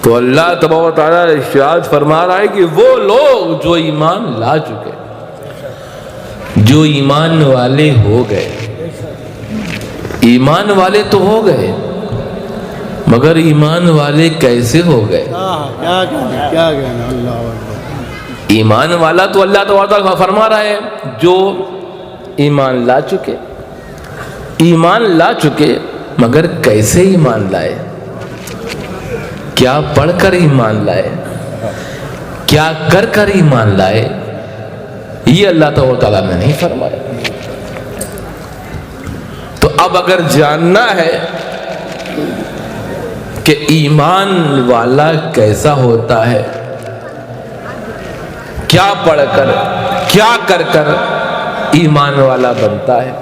تو اللہ تبارک و تعالیٰ ارشاد فرما رہا ہے کہ وہ لوگ جو ایمان لا چکے، جو ایمان والے ہو گئے، ایمان والے تو ہو گئے، مگر ایمان والے کیسے ہو گئے؟ کیا کہنا اللہ اکبر۔ ایمان والا تو اللہ تعالیٰ فرما رہا ہے جو ایمان لا چکے، ایمان لا چکے مگر کیسے ایمان لائے؟ کیا پڑھ کر ایمان لائے؟ کیا کر کر ایمان لائے؟ یہ اللہ تعالیٰ نے نہیں فرمایا۔ تو اب اگر جاننا ہے کہ ایمان والا کیسا ہوتا ہے، کیا پڑھ کر کیا کر کر ایمان والا بنتا ہے،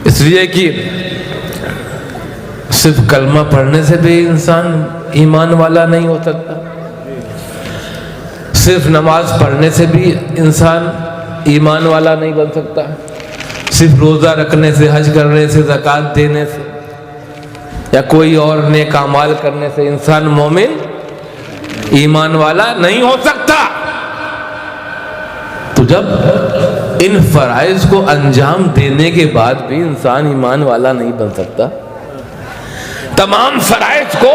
اس لیے کہ صرف کلمہ پڑھنے سے بھی انسان ایمان والا نہیں ہو سکتا، صرف نماز پڑھنے سے بھی انسان ایمان والا نہیں بن سکتا، صرف روزہ رکھنے سے، حج کرنے سے، زکوٰۃ دینے سے یا کوئی اور نیک اعمال کرنے سے انسان مومن ایمان والا نہیں ہو سکتا۔ تو جب ان فرائض کو انجام دینے کے بعد بھی انسان ایمان والا نہیں بن سکتا، تمام فرائض کو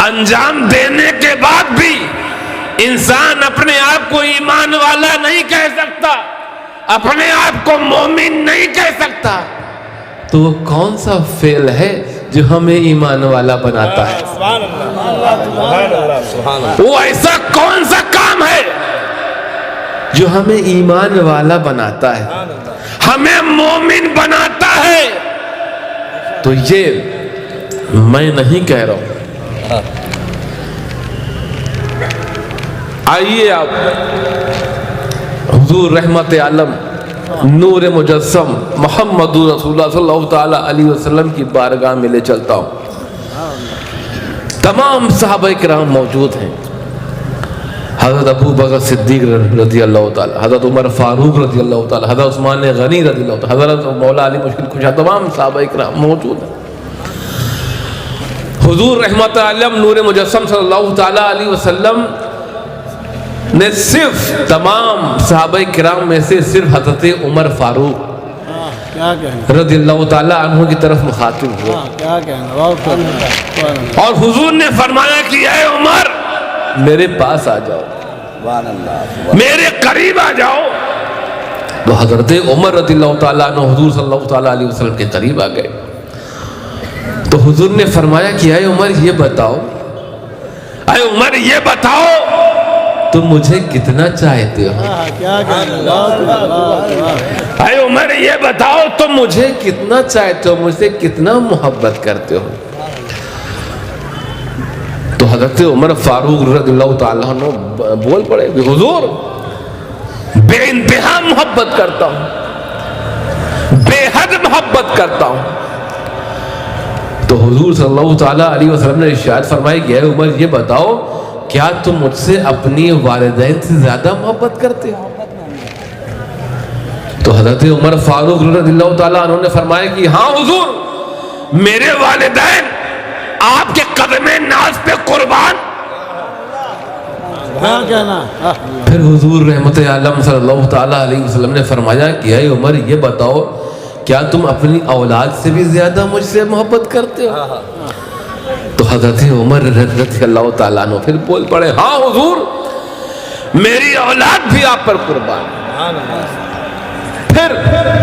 انجام دینے کے بعد بھی انسان اپنے آپ کو ایمان والا نہیں کہہ سکتا، اپنے آپ کو مومن نہیں کہہ سکتا، تو وہ کون سا فعل ہے جو ہمیں ایمان والا بناتا ہے؟ وہ ایسا کون سا کام ہے جو ہمیں ایمان والا بناتا ہے، ہمیں مومن بناتا ہے؟ تو یہ میں نہیں کہہ رہا ہوں۔ آئیے آپ حضور رحمت عالم نور مجسم محمد رسول اللہ صلی اللہ تعالیٰ علیہ وسلم کی بارگاہ میں لے چلتا ہوں۔ تمام صحابہ کرام موجود ہیں، حضرت ابو بکر صدیق رضی اللہ تعالیٰ، حضرت عمر فاروق رضی اللہ تعالیٰ، حضرت عثمان غنی رضی اللہ تعالیٰ، حضرت مولا علی مشکل کشا، تمام صحابہ کرام موجود ہیں۔ حضور رحمت عالم نور مجسم صلی اللہ تعالیٰ علیہ وسلم نے صرف تمام صحابہ کرام میں سے صرف حضرت عمر فاروق رضی اللہ تعالیٰ عنہ کی طرف مخاطب ہوا، اور حضور نے فرمایا کہ اے عمر میرے پاس آ جاؤ، میرے قریب آ جاؤ۔ تو حضرت عمر رضی اللہ تعالیٰ عنہ حضور صلی اللہ تعالیٰ علیہ وسلم کے قریب آ گئے۔ تو حضور نے فرمایا کہ اے عمر یہ بتاؤ، اے عمر یہ بتاؤ تم مجھے کتنا چاہتے ہو؟ اے عمر یہ بتاؤ تم مجھے کتنا چاہتے ہو، مجھ سے کتنا محبت کرتے ہو؟ تو حضرت عمر فاروق رضی اللہ تعالیٰ عنہ بول پڑے کہ حضور بے انتہا محبت کرتا ہوں، بے حد محبت کرتا ہوں۔ تو حضور صلی اللہ تعالیٰ علیہ وسلم نے ارشاد فرمایا کہ اے عمر یہ بتاؤ کیا تم مجھ سے اپنی والدین سے زیادہ محبت کرتے ہو؟ تو حضرت عمر فاروق رضی اللہ تعالیٰ عنہ نے فرمایا کہ ہاں حضور، میرے والدین آپ کے قدم ناز پہ قربان۔ پھر حضور رحمت عالم صلی اللہ تعالیٰ علیہ وسلم نے فرمایا کہ اے عمر یہ بتاؤ کیا تم اپنی اولاد سے بھی زیادہ مجھ سے محبت کرتے ہو؟ تو حضرت عمر رضی اللہ تعالیٰ عنہ پھر بول پڑے ہاں حضور، میری اولاد بھی آپ پر قربان۔ پھر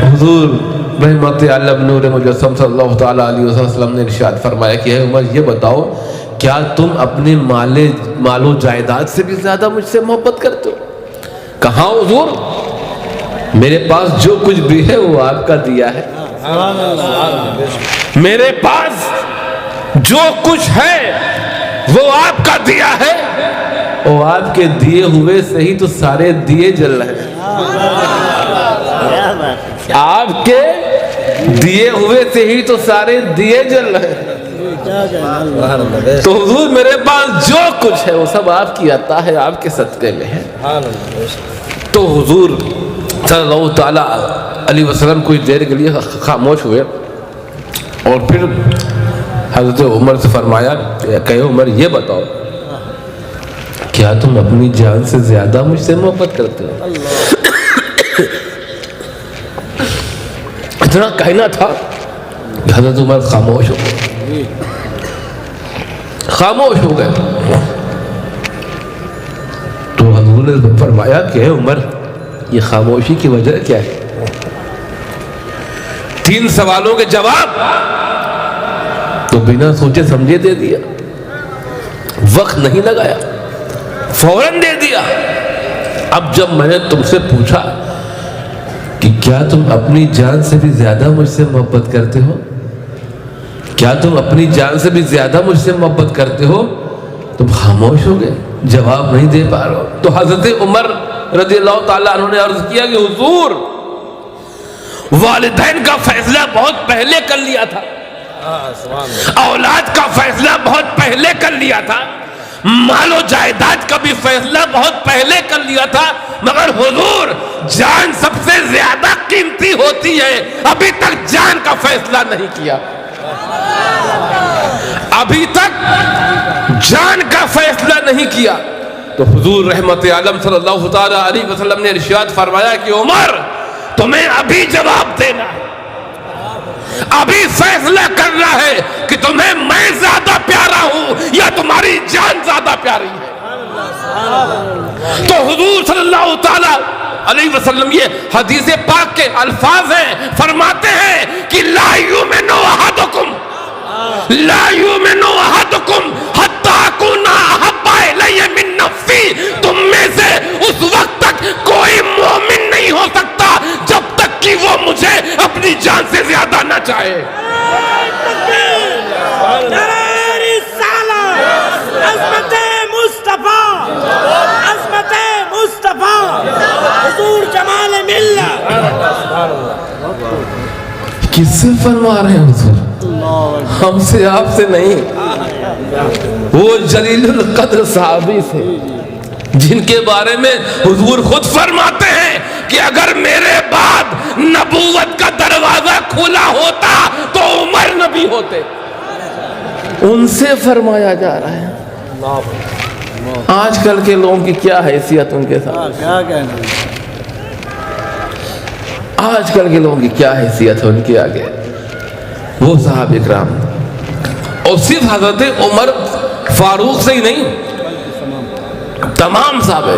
حضور رحمت عالم نور مجسم صلی اللہ تعالیٰ علیہ وسلم نے ارشاد فرمایا کہ اے عمر یہ بتاؤ کیا تم اپنے مال و جائیداد سے بھی زیادہ مجھ سے محبت کرتے ہو؟ کہاں حضور، میرے پاس جو کچھ بھی ہے وہ آپ کا دیا ہے، میرے پاس جو کچھ ہے وہ آپ کا دیا ہے، اور آپ کے دیے ہوئے سے ہی تو سارے دیے جل رہے ہیں، آپ کے دیے ہوئے سے ہی تو سارے دیے جل رہے ہیں۔ تو حضور میرے پاس جو کچھ ہے وہ سب آپ کی عطا ہے، آپ کے صدقے میں ہے۔ تو حضور صلی اللہ تعالیٰ علیہ وسلم کچھ دیر کے لیے خاموش ہوئے، اور پھر حضرت عمر سے فرمایا کہ عمر یہ بتاؤ کیا تم اپنی جان سے زیادہ مجھ سے محبت کرتے ہو؟ اتنا کہنا تھا کہ حضرت عمر خاموش ہو گئے، خاموش ہو گئے. تو حضور نے فرمایا کہ اے عمر یہ خاموشی کی وجہ کیا ہے؟ 3 سوالوں کے جواب تو بنا سوچے سمجھے دے دیا، وقت نہیں لگایا، فوراً دے دیا. اب جب میں نے تم سے پوچھا کہ کیا تم اپنی جان سے بھی زیادہ مجھ سے محبت کرتے ہو، کیا تم اپنی جان سے بھی زیادہ مجھ سے محبت کرتے ہو، تم خاموش ہو گئے، جواب نہیں دے پا رہے ہو. تو حضرت عمر رضی اللہ تعالیٰ عنہ نے عرض کیا کہ حضور والدین کا فیصلہ بہت پہلے کر لیا تھا، اولاد کا فیصلہ بہت پہلے کر لیا تھا، مال و جائیداد کا بھی فیصلہ بہت پہلے کر لیا تھا، مگر حضور جان سب سے زیادہ قیمتی ہوتی ہے، ابھی تک جان کا فیصلہ نہیں کیا، ابھی تک جان کا فیصلہ نہیں کیا. تو حضور رحمت عالم صلی اللہ تعالی علیہ وسلم نے ارشاد فرمایا کہ عمر تمہیں ابھی جواب دینا ہے، ابھی فیصلہ کرنا ہے کہ تمہیں میں زیادہ پیارا ہوں یا تمہاری جان زیادہ پیاری ہے. تو حضور صلی اللہ تعالی علیہ وسلم یہ حدیث پاک کے الفاظ ہیں، فرماتے ہیں کہ لا یؤمن احدکم حتی اکون احب الی من نفسی، تم میں سے اس وقت تک کوئی مومن نہیں ہو سکتا جب تک کہ وہ مجھے اپنی جان سے زیادہ نہ چاہے. عظمت مصطفیٰ، عظمت مصطفیٰ، حضور جمال ملت. کس سے فرما رہے ہیں حضور؟ ہم سے آپ سے نہیں، وہ جلیل القدر صحابی سے جن کے بارے میں حضور خود فرماتے ہیں کہ اگر میرے بعد نبوت کا دروازہ کھلا ہوتا تو عمر نبی ہوتے. ان سے فرمایا جا رہا ہے. آج کل کے لوگوں کی کیا حیثیت ان کے ساتھ، کیا کہنا، آج کل کے لوگوں کی کیا حیثیت ہے ان کے آگے. وہ صحابہ اکرام اور صرف حضرت عمر فاروق سے ہی نہیں، تمام صحابہ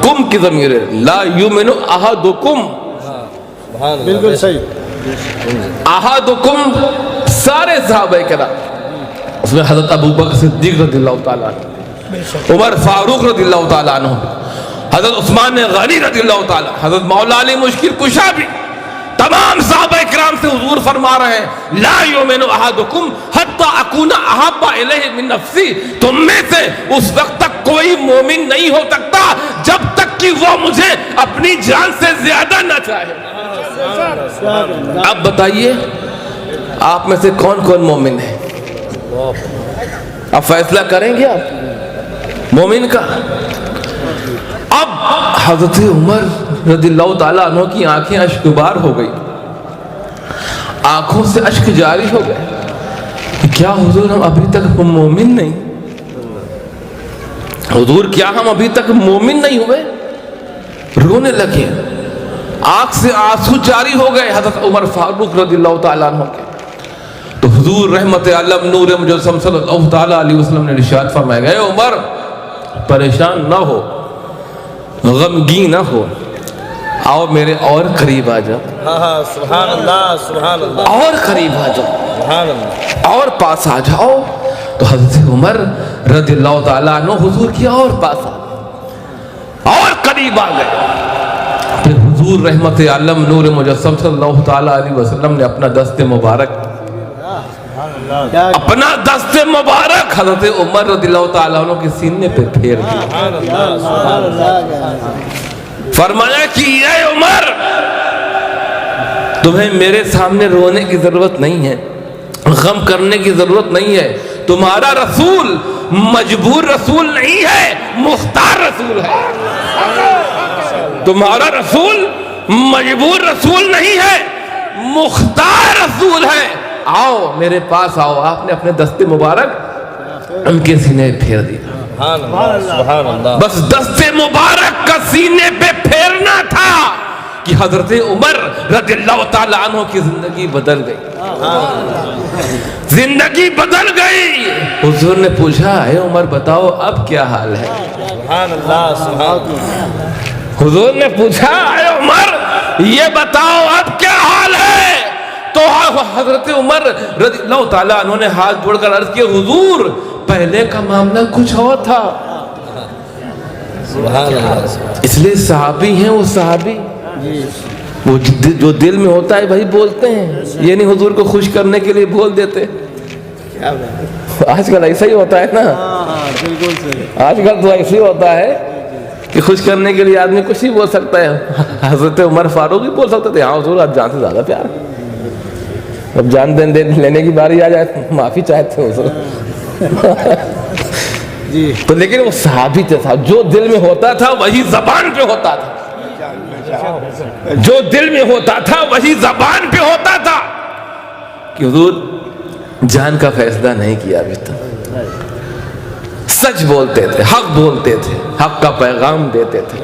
کم کی ضمیر ہے، لا یؤمن احدکم، بالکل صحیح، احدکم سارے صحابہ کرام، اس میں حضرت ابو بکر صدیق رضی اللہ تعالیٰ عنہ، عمر فاروق رضی اللہ تعالیٰ عنہ، حضرت عثمان غنی رضی اللہ تعالیٰ، حضرت مولا علی مشکل کشا بھی، تمام صحابہ اکرام سے حضور فرما رہے ہیں لا یؤمن احدکم حتی اکون احب الیہ من نفسی، تم میں سے اس وقت تک کوئی مومن نہیں ہو سکتا جب تک کہ وہ مجھے اپنی جان سے زیادہ نہ چاہے. اب بتائیے آپ میں سے کون کون مومن ہے؟ اب فیصلہ کریں گے آپ مومن کا. اب حضرت عمر رضی اللہ تعالیٰ عنہ کی آنکھیں اشکبار ہو گئی، آنکھوں سے اشک جاری ہو گئے کہ کیا حضور ہم ابھی تک مومن نہیں، حضور کیا ہم ابھی تک مومن نہیں ہوئے. رونے لگے، آنکھ سے آنسو جاری ہو گئے حضرت عمر فاروق رضی اللہ تعالیٰ عنہ کے. تو حضور رحمت عالم نور مجسم صلی اللہ تعالیٰ علیہ وسلم نے ارشاد فرمایا گئے عمر پریشان نہ ہو، غمگین نہ ہو، آؤ میرے اور قریب آ جاؤ، سبحان اللہ، سبحان اللہ، اور قریب آ جاؤ، سبحان اللہ، اور پاس آ جاؤ. تو حضرت عمر رضی اللہ تعالیٰ عنہ حضور کی اور پاس آ گئے، اور قریب آ گئے. پھر حضور رحمت عالم نور مجسم صلی اللہ تعالیٰ علیہ وسلم نے اپنا دست مبارک اپنا دست مبارک حضرت عمر رضی اللہ تعالیٰ عنہ کے سینے پہ پھیر دیا، فرمایا کہ اے عمر تمہیں میرے سامنے رونے کی ضرورت نہیں ہے، غم کرنے کی ضرورت نہیں ہے، تمہارا رسول مجبور رسول نہیں ہے، مختار رسول ہے. تمہارا رسول مجبور رسول نہیں ہے، مختار رسول ہے. آؤ میرے پاس آؤ. آپ نے اپنے دستے مبارک ان کے سینے پھیر دیا. سبحان اللہ سبحان اللہ. بس دستے مبارک کا سینے پہ پھیرنا تھا کہ حضرت عمر رضی اللہ تعالیٰ عنہ کی زندگی بدل گئی. زندگی بدل گئی. حضور نے پوچھا اے عمر بتاؤ اب کیا حال ہے؟ سبحان اللہ سبحان اللہ. حضور نے پوچھا اے عمر یہ بتاؤ اب کیا حال ہے؟ تو حضرت عمر رضی اللہ تعالیٰ عنہ نے ہاتھ جوڑ کر عرض کیا حضور پہلے کا معاملہ کچھ اور تھا. سبحان اللہ. اس لیے صحابی ہیں وہ صحابی وہ جو دل میں ہوتا ہے وہی بولتے ہیں. یہ نہیں حضور کو خوش کرنے کے لیے بول دیتے. آج کل ایسا ہی ہوتا ہے نا. بالکل صحیح. آج کل تو ایسا ہی ہوتا ہے کہ خوش کرنے کے لیے آدمی کچھ ہی بول سکتا ہے. حضرت عمر فاروق بھی بول سکتے تھے ہاں حضور آج جان سے زیادہ پیار ہے. اب جان لینے کی باری آ جائے معافی چاہتے ہیں حضور. جی تو لیکن وہ صحابی تھا جو دل میں ہوتا تھا وہی زبان پہ ہوتا تھا. جو دل میں ہوتا تھا وہی زبان پہ ہوتا تھا کہ حضور جان کا فیصلہ نہیں کیا ابھی تک. سچ بولتے تھے حق بولتے تھے حق کا پیغام دیتے تھے.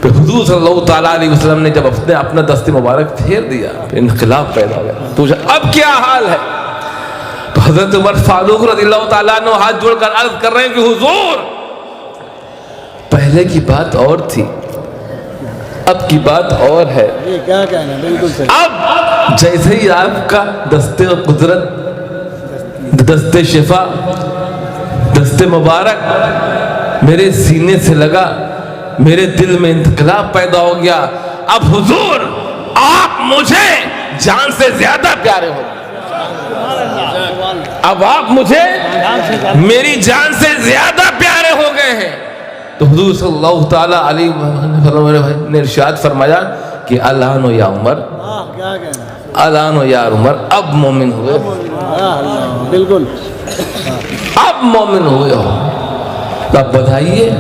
پھر حضور صلی اللہ تعالیٰ علیہ وسلم نے جب اپنا دست مبارک پھیر دیا پھر انقلاب پیدا ہو گیا. پوچھا اب کیا حال ہے؟ تو حضرت عمر فاروق رضی اللہ تعالیٰ عنہ ہاتھ جوڑ کر عرض کر رہے ہیں کہ حضور پہلے کی بات اور تھی اب کی بات اور ہے. یہ کیا کہنا بالکل صحیح. اب جیسے ہی آپ کا دست قدرت دست شفا دست مبارک میرے سینے سے لگا میرے دل میں انقلاب پیدا ہو گیا. اب حضور آپ مجھے جان سے زیادہ پیارے ہو گئے. اب آپ مجھے میری جان سے زیادہ پیارے ہو گئے ہیں. تو حضور صلی اللہ تعالیٰ علیہ وسلم نے ارشاد فرمایا کہ الان یا عمر کیا کہنا. الان یا عمر اب مومن ہوئے. بالکل. اب مومن ہوئے ہو. تو اب بتائیے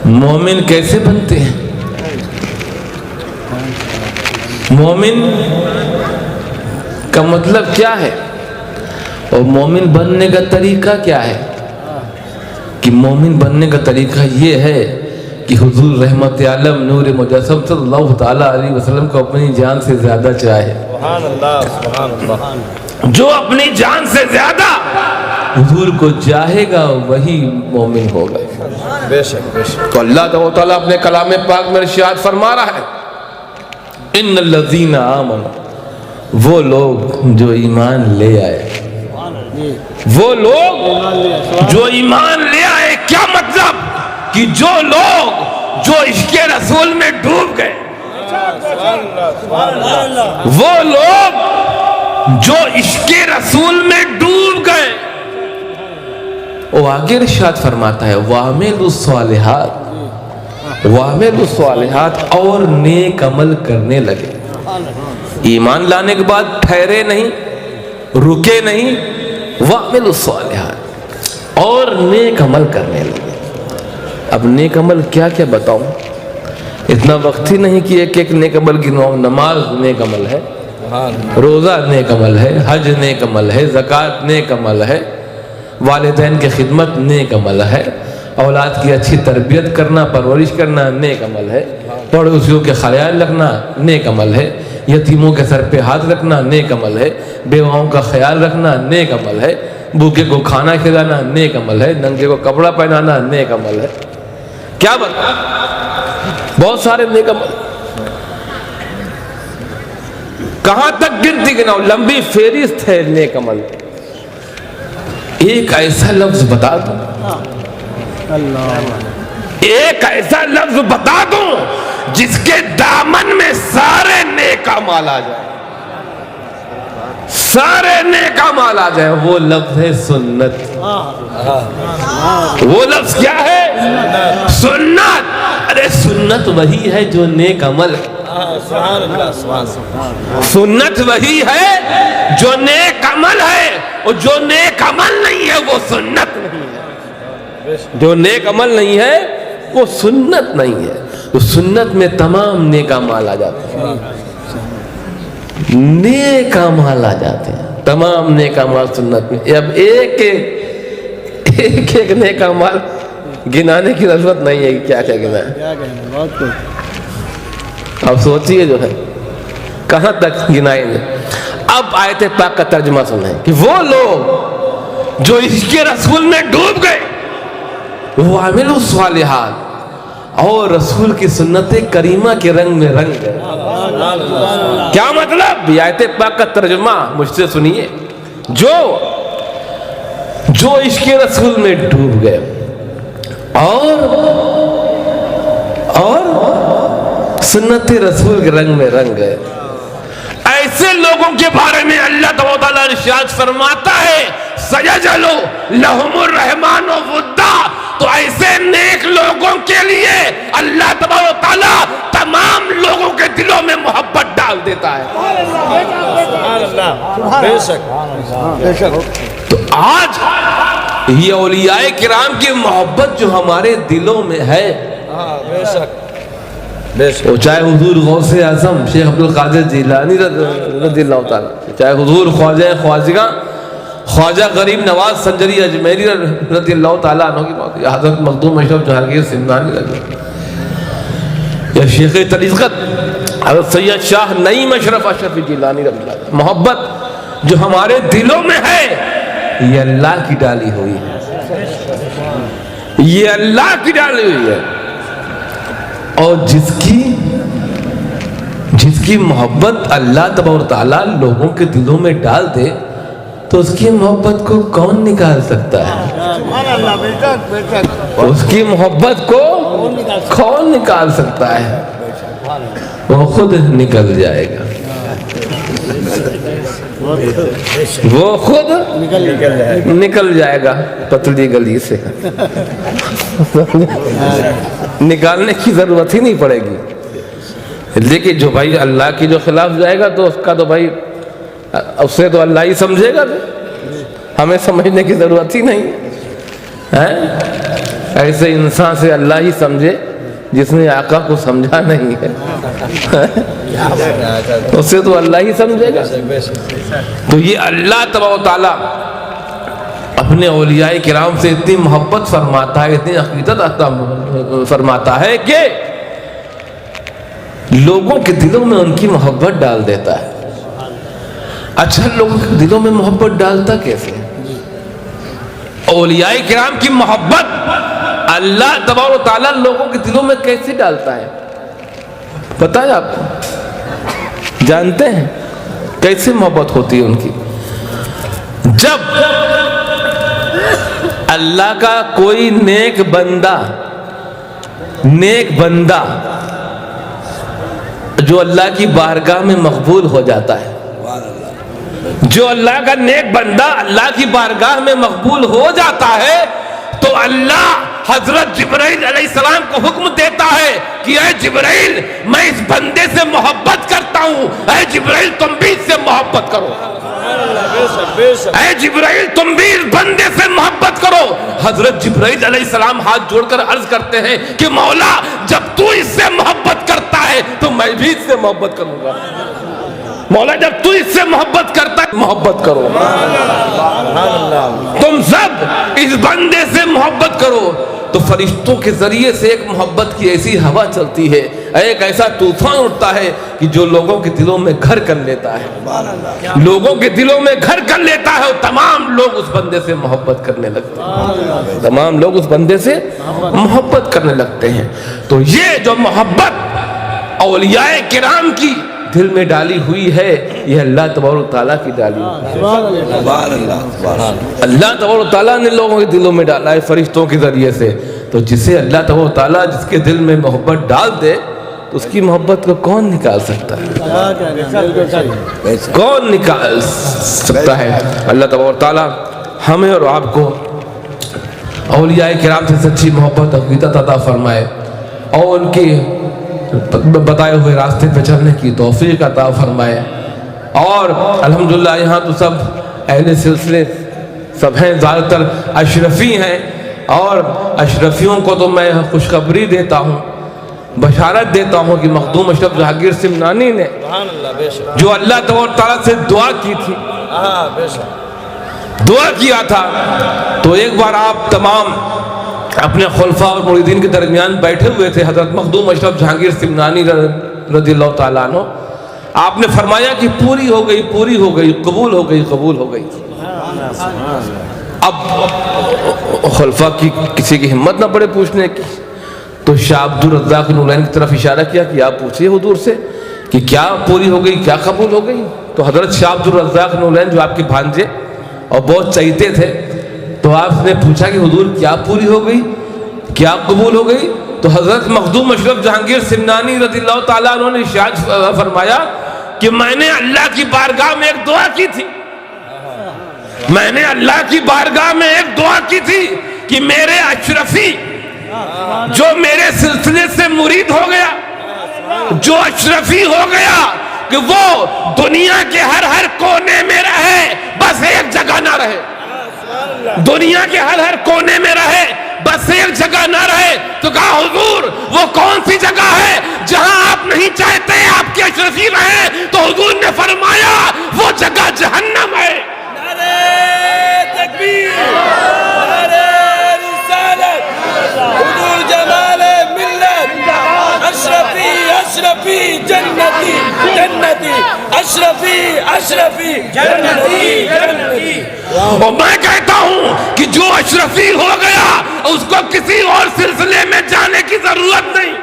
مومن کیسے بنتے ہیں؟ مومن کا مطلب کیا ہے اور مومن بننے کا طریقہ کیا ہے؟ کہ مومن بننے کا طریقہ یہ ہے کہ حضور رحمت عالم نور مجسم صلی اللہ تعالیٰ علیہ وسلم کو اپنی جان سے زیادہ چاہے. سبحان اللہ سبحان اللہ. جو اپنی جان سے زیادہ حضور کو چاہے گا وہی مومن ہوگا. بے شک بے شک. تو اللہ تعالیٰ اپنے کلام پاک میں ارشاد فرما رہا ہے ان الذین آمنوا وہ لوگ جو ایمان لے آئے. وہ لوگ جو ایمان لے آئے کیا مطلب کہ جو لوگ جو عشق رسول میں ڈوب گئے. وہ لوگ جو عشق رسول میں ڈوب گئے وہ آگے ارشاد فرماتا ہے وَعَمِلُوا الصَّالِحَاتِ وَعَمِلُوا الصَّالِحَاتِ اور نیک عمل کرنے لگے. ایمان لانے کے بعد ٹھہرے نہیں رکے نہیں. وَعَمِلُوا الصَّالِحَاتِ اور نیک عمل کرنے لگے. اب نیک عمل کیا کیا بتاؤں اتنا وقت ہی نہیں کہ ایک نیک عمل گنواؤں. نماز نیک عمل ہے روزہ نیک عمل ہے حج نیک عمل ہے زکوٰۃ نیک عمل ہے والدین کی خدمت نیک عمل ہے اولاد کی اچھی تربیت کرنا پرورش کرنا نیک عمل ہے پڑوسیوں کے خیال رکھنا نیک عمل ہے یتیموں کے سر پہ ہاتھ رکھنا نیک عمل ہے بیواؤں کا خیال رکھنا نیک عمل ہے بھوکے کو کھانا کھلانا نیک عمل ہے ننگے کو کپڑا پہنانا نیک عمل ہے. کیا بتا بہت سارے نیک عمل. کہاں تک گنتی گناؤ لمبی فہرست ہے نیک عمل. ایک ایسا لفظ بتا دوں ایک ایسا لفظ بتا دوں جس کے دامن میں سارے نیک اعمال آ جائیں سارے نیک اعمال آ جائیں. وہ لفظ ہے سنت. وہ لفظ کیا ہے سنت. ارے سنت وہی ہے جو نیک عمل ہے. سبحان اللہ سبحان اللہ. سنت وہی ہے جو نیک عمل ہے اور جو نیک عمل نہیں ہے وہ سنت نہیں ہے. جو نیک عمل نہیں ہے وہ سنت نہیں ہے. تو سنت میں تمام نیک اعمال آ جاتے ہیں. نیک اعمال آ جاتے ہیں، تمام نیک اعمال سنت میں۔ اب ایک نیک اعمال گنانے کی ضرورت نہیں ہے کہ کیا کیا گنا ہے، کیا کہنا، بہت کچھ۔ اب سوچئے جو ہے کہاں تک گنائیں گے۔ اب آیت پاک کا ترجمہ سنیں کہ وہ لوگ جو عشق رسول میں ڈوب گئے، وہ عاملوا الصالحات، اور رسول کی سنت کریمہ کے رنگ میں رنگ گئے۔ کیا مطلب؟ یہ آیت پاک کا ترجمہ مجھ سے سنیے۔ جو عشق رسول میں ڈوب گئے اور سنت رسول کے رنگ میں رنگ گئے، ایسے لوگوں کے بارے میں اللہ تعالیٰ ارشاد فرماتا ہے سَيَجْعَلُ لَهُمُ الرَّحْمَنُ وُدًّا، تو ایسے نیک لوگوں کے لیے اللہ تعالیٰ تمام لوگوں کے دلوں میں محبت ڈال دیتا ہے۔ بے شک۔ تو آج یہ اولیاء کرام کی محبت جو ہمارے دلوں میں ہے، بے شک بے شک، وہ چاہے حضور غوث اعظم شیخ عبدالقادر جیلانی رضی اللہ تعالیٰ، چاہے حضور خواجہ غریب نواز سنجری اجمیری رضی اللہ تعالیٰ عنہ کی بات، یا حضرت مخدوم اشرف جہانگیر سمنانی رضی اللہ، یا شیخ طریقت حضرت سید شاہ نعیم اشرف جیلانی رضی اللہ عنہ، محبت جو ہمارے دلوں میں ہے یہ اللہ کی ڈالی ہوئی ہے، یہ اللہ کی ڈالی ہوئی ہے۔ اور جس کی محبت اللہ تبارک تعالیٰ لوگوں کے دلوں میں ڈال دے تو اس کی محبت کو کون نکال سکتا ہے؟ اس کی محبت کو کون نکال سکتا ہے؟ وہ خود نکل جائے گا، وہ خود نکل جائے گا پتلی گلی سے، نکالنے کی ضرورت ہی نہیں پڑے گی۔ لیکن جو بھائی اللہ کی جو خلاف جائے گا تو اس کا تو بھائی اس سے تو اللہ ہی سمجھے گا، ہمیں سمجھنے کی ضرورت ہی نہیں ہے۔ ایسے انسان سے اللہ ہی سمجھے جس نے آقا کو سمجھا نہیں ہے، اس سے تو اللہ ہی سمجھے گا۔ تو یہ اللہ تبارک تعالیٰ اپنے اولیاء کرام سے اتنی محبت فرماتا ہے، اتنی عقیدت عطا فرماتا ہے کہ لوگوں کے دلوں میں ان کی محبت ڈال دیتا ہے۔ اچھا، لوگوں کے دلوں میں محبت ڈالتا کیسے؟ اولیاء کرام کی محبت اللہ تبارک و تعالیٰ لوگوں کے دلوں میں کیسے ڈالتا ہے؟ پتہ ہے آپ کو؟ جانتے ہیں کیسے محبت ہوتی ہے ان کی؟ جب اللہ کا کوئی نیک بندہ جو اللہ کی بارگاہ میں مقبول ہو جاتا ہے، جو اللہ کا نیک بندہ اللہ کی بارگاہ میں مقبول ہو جاتا ہے تو اللہ حضرت جبرائیل علیہ السلام کو حکم دیتا ہے کہ اے جبرائیل، میں اس بندے سے محبت کرتا ہوں، اے جبرائیل تم بھی اس سے محبت کرو، اے جبرائیل تم بھی اس بندے سے محبت کرو۔ حضرت جبرائیل علیہ السلام ہاتھ جوڑ کر عرض کرتے ہیں کہ مولا، جب تو اس سے محبت کرتا ہے تو میں بھی اس سے محبت کروں گا۔ مولا، جب تو اس سے محبت کرتا ہے محبت کرو، تم سب اس بندے سے محبت کرو۔ تو فرشتوں کے ذریعے سے ایک محبت کی ایسی ہوا چلتی ہے، ایک ایسا طوفان اٹھتا ہے کہ جو لوگوں کے دلوں میں گھر کر لیتا ہے، لوگوں کے دلوں میں گھر کر لیتا ہے، اور تمام لوگ اس بندے سے محبت کرنے لگتے ہیں، تمام لوگ اس بندے سے محبت کرنے لگتے ہیں۔ تو یہ جو محبت اولیاء کرام کی دل میں ڈالی ہوئی ہے، یہ اللہ تبارک تعالیٰ کی ڈالی ہے۔ اللہ تبارک تعالیٰ نے لوگوں کے دلوں میں ڈالا ہے فرشتوں کے ذریعے سے۔ تو جسے اللہ تبارک تعالیٰ جس کے دل میں محبت ڈال دے تو اس کی محبت کو کون نکال سکتا ہے؟ کون نکال سکتا ہے؟ اللہ تبارک تعالیٰ ہمیں اور آپ کو اولیاء کرام سے سچی محبت عقیدت عطا فرمائے، اور ان کی بتائے ہوئے راستے پہ چلنے کی توفیق عطا فرمائے۔ اور الحمدللہ یہاں تو سب اہل سلسلے سب ہیں، زیادہ تر اشرفی ہیں، اور اشرفیوں کو تو میں خوشخبری دیتا ہوں بشارت دیتا ہوں کہ مخدوم اشرف جہانگیر سمنانی نے سبحان اللہ بے شک جو اللہ تعالیٰ سے دعا کی تھی، ہاں بے شک دعا کیا تھا، تو ایک بار آپ تمام اپنے خلفاء اور مریدین کے درمیان بیٹھے ہوئے تھے، حضرت مخدوم اشرف جہانگیر سمنانی رضی اللہ تعالیٰ عنہ، آپ نے فرمایا کہ پوری ہو گئی، پوری ہو گئی، قبول ہو گئی، قبول ہو گئی۔ اب خلفاء کی کسی کی ہمت نہ پڑے پوچھنے کی، تو شاہ عبد الرزاق نورین کی طرف اشارہ کیا کہ آپ پوچھئے حضور سے کہ کیا پوری ہو گئی، کیا قبول ہو گئی؟ تو حضرت شاہ عبد الرزاق نورین جو آپ کے بھانجے اور بہت چہیتے تھے، تو آپ نے پوچھا کہ حضور کیا پوری ہو گئی، کیا قبول ہو گئی؟ تو حضرت مخدوم اشرف جہانگیر سمنانی رضی اللہ تعالیٰ عنہ نے ارشاد فرمایا کہ میں نے اللہ کی بارگاہ میں ایک دعا کی تھی، میں نے اللہ کی بارگاہ میں ایک دعا کی تھی کہ میرے اشرفی جو میرے سلسلے سے مرید ہو گیا، جو اشرفی ہو گیا، کہ وہ دنیا کے ہر کونے میں رہے، بس ایک جگہ نہ رہے، دنیا کے ہر کونے میں رہے، بس ایک جگہ نہ رہے۔ تو کہا حضور وہ کون سی جگہ ہے جہاں آپ نہیں چاہتے آپ کی اشرفی رہے؟ تو حضور نے فرمایا وہ جگہ جہنم ہے۔ نعرہ تکبیر، نعرہ رسالت، حضور جمال ملت، اشرفی اشرفی جنتی جنتی، اشرفی اشرفی جنتی جنتی۔ اور میں کہتا ہوں کہ جو اشرفی ہو گیا اس کو کسی اور سلسلے میں جانے کی ضرورت نہیں،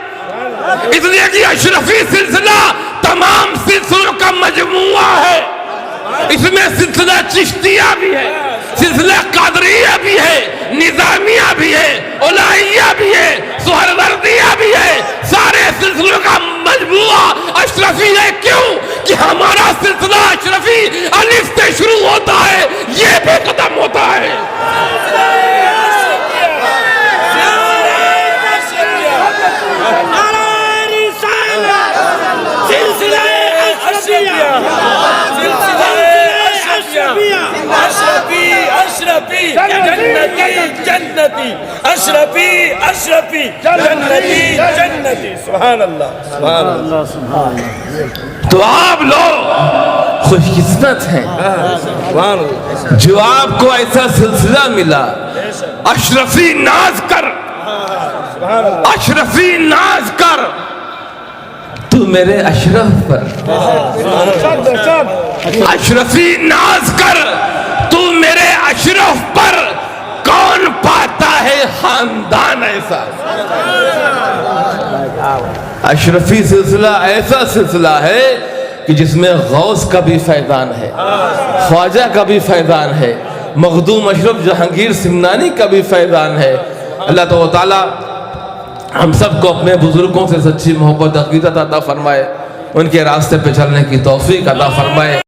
اس لیے کہ اشرفی سلسلہ تمام سلسلوں کا مجموعہ ہے، اس میں سلسلہ چشتیہ بھی ہے، سلسلہ قادریہ بھی ہے، نظامیہ بھی ہے، اولائیہ بھی ہے، سہروردیہ بھی ہے، سارے سلسلوں کا مجموعہ اشرفی ہے۔ کیوں کہ ہمارا سلسلہ اشرفی الف سے شروع ہوتا ہے، یہ بھی ختم ہوتا ہے۔ اشرفی اشرفی جنتی جنتی، اشرفی اشرفی جنتی جنتی۔ سبحان اللہ سبحان اللہ۔ تو آپ لوگ خوش قسمت ہیں سبحان اللہ۔ جو آپ کو ایسا سلسلہ ملا، اشرفی ناز کر، اشرفی ناز کر، تو میرے اشرف پر، اشرفی ناز کر تو میرے اشرف پر، کون پاتا ہے خاندان ایسا؟ اشرفی سلسلہ ایسا سلسلہ ہے کہ جس میں غوث کا بھی فیضان ہے، خواجہ کا بھی فیضان ہے، مخدوم اشرف جہانگیر سمنانی کا بھی فیضان ہے۔ اللہ تعالیٰ ہم سب کو اپنے بزرگوں سے سچی محبت عقیدت عطا فرمائے، ان کے راستے پہ چلنے کی توفیق عطا فرمائے۔